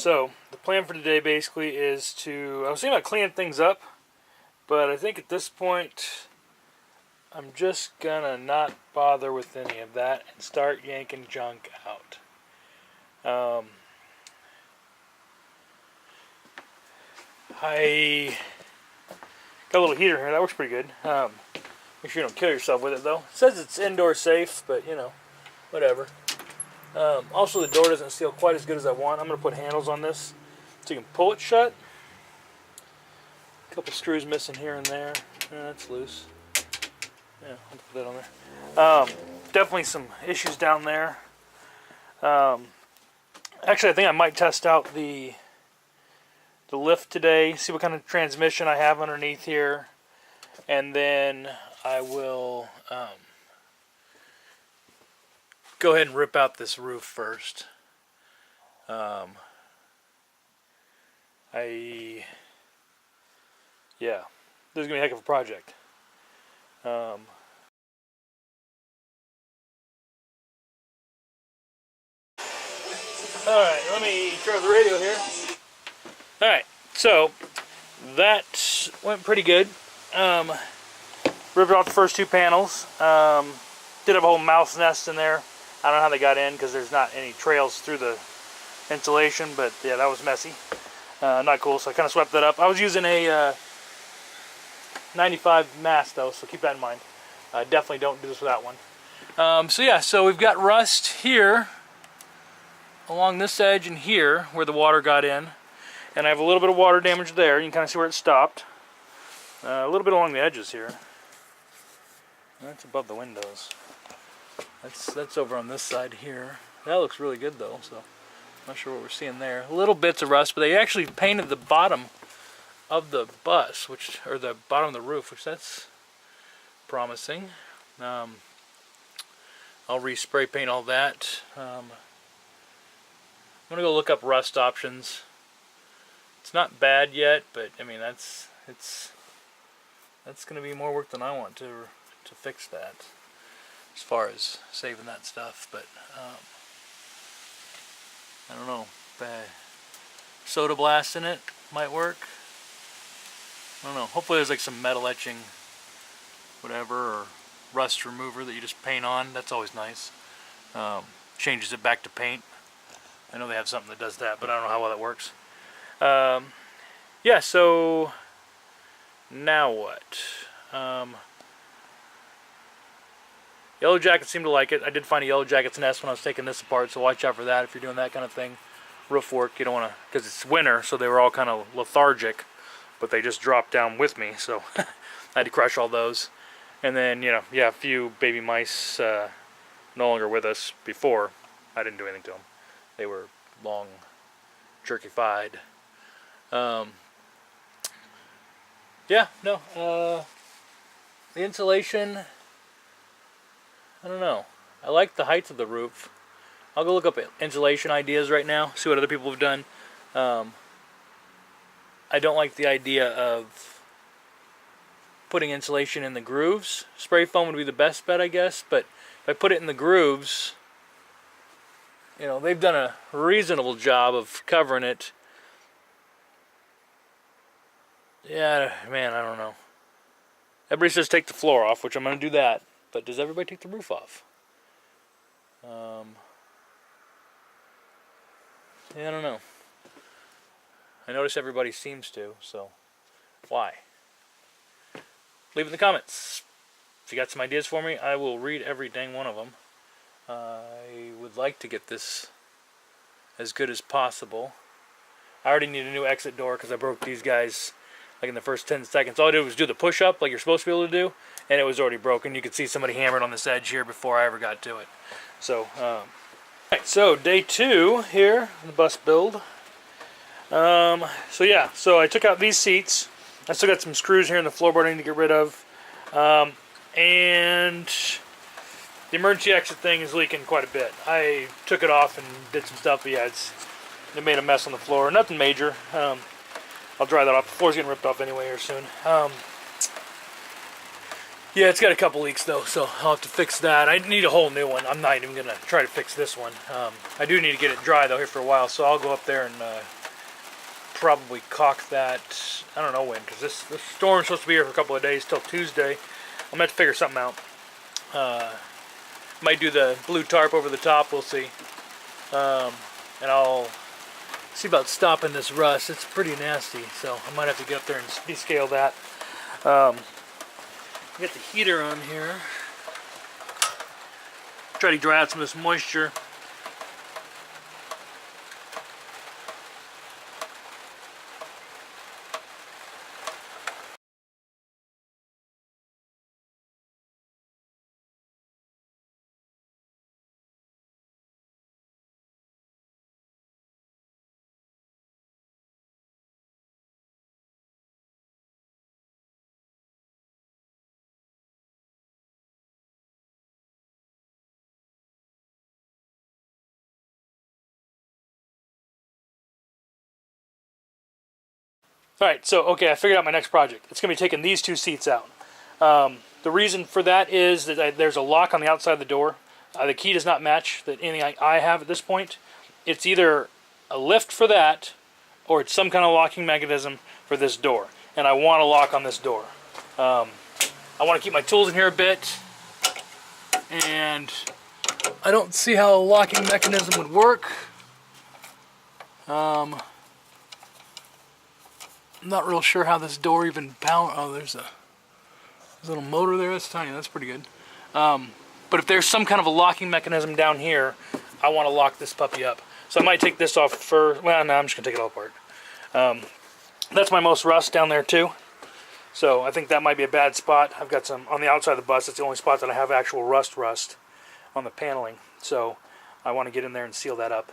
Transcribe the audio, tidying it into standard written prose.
So the plan for today basically is I was thinking about cleaning things up, but I think at this point I'm just gonna not bother with any of that and start yanking junk out. I got a little heater here, that works pretty good. Make sure you don't kill yourself with it though. It says it's indoor safe, but you know, whatever. Also, the door doesn't seal quite as good as I want. I'm going to put handles on this so you can pull it shut. A couple screws missing here and there. That's loose. Yeah, I'll put that on there. Definitely some issues down there. Actually, I think I might test out the lift today, see what kind of transmission I have underneath here, and then I will go ahead and rip out this roof first. Yeah, this is gonna be a heck of a project. Alright, let me turn the radio here. Alright, so that went pretty good. Ripped off the first two panels. Did have a whole mouse nest in there. I don't know how they got in because there's not any trails through the insulation, but yeah, that was messy. Not cool, so I kind of swept that up. I was using a 95 mask though, so keep that in mind. Definitely don't do this without one. So yeah, so we've got rust here along this edge and here where the water got in, and I have a little bit of water damage there. You can kind of see where it stopped. A little bit along the edges here. That's above the windows. That's over on this side here. That looks really good though, so I'm not sure what we're seeing there. Little bits of rust, but they actually painted the bottom of the bus, or the bottom of the roof, which that's promising. I'll respray paint all that. I'm gonna go look up rust options. It's not bad yet, but I mean that's gonna be more work than I want to fix that, as far as saving that stuff. But I don't know, soda blast in it might work. I don't know, hopefully there's like some metal etching whatever, or rust remover that you just paint on. That's always nice. Changes it back to paint. I know they have something that does that, but I don't know how well that works. Yeah, so now what? Yellow jackets seem to like it. I did find a yellow jacket's nest when I was taking this apart, so watch out for that if you're doing that kind of thing. Roof work, you don't want to, because it's winter, so they were all kind of lethargic, but they just dropped down with me, so I had to crush all those. And then, you know, yeah, a few baby mice no longer with us before. I didn't do anything to them. They were long jerkyfied. Yeah, no, the insulation, I don't know. I like the height of the roof. I'll go look up insulation ideas right now, see what other people have done. I don't like the idea of putting insulation in the grooves. Spray foam would be the best bet, I guess, but if I put it in the grooves, you know, they've done a reasonable job of covering it. Yeah, man, I don't know. Everybody says take the floor off, which I'm going to do that. But does everybody take the roof off? Yeah, I don't know. I notice everybody seems to, so why? Leave it in the comments. If you got some ideas for me, I will read every dang one of them. I would like to get this as good as possible. I already need a new exit door because I broke these guys like in the first 10 seconds. All I did was do the push-up like you're supposed to be able to do, and it was already broken. You could see somebody hammered on this edge here before I ever got to it. So, alright, so day 2 here in the bus build. So yeah, so I took out these seats. I still got some screws here in the floorboard I need to get rid of. And the emergency exit thing is leaking quite a bit. I took it off and did some stuff, but yeah, it made a mess on the floor. Nothing major. I'll dry that off. The floor's getting ripped off anyway here soon. Yeah, it's got a couple leaks though, so I'll have to fix that. I need a whole new one. I'm not even gonna try to fix this one. I do need to get it dry though here for a while, so I'll go up there and probably caulk that. I don't know when, because this storm's supposed to be here for a couple of days till Tuesday. I'm gonna have to figure something out. Might do the blue tarp over the top. We'll see. And I'll see about stopping this rust. It's pretty nasty, so I might have to get up there and descale that. Get the heater on here. Try to dry out some of this moisture. Alright, so okay, I figured out my next project. It's going to be taking these two seats out. The reason for that is that there's a lock on the outside of the door. The key does not match anything I have at this point. It's either a lift for that, or it's some kind of locking mechanism for this door. And I want a lock on this door. I want to keep my tools in here a bit. And I don't see how a locking mechanism would work. I'm not real sure how this door even power. Oh, there's a little motor there. That's tiny. That's pretty good. But if there's some kind of a locking mechanism down here, I want to lock this puppy up. So I might take this off first. Well, no, I'm just gonna take it all apart. That's my most rust down there too. So I think that might be a bad spot. I've got some on the outside of the bus. It's the only spot that I have actual rust on the paneling. So I want to get in there and seal that up.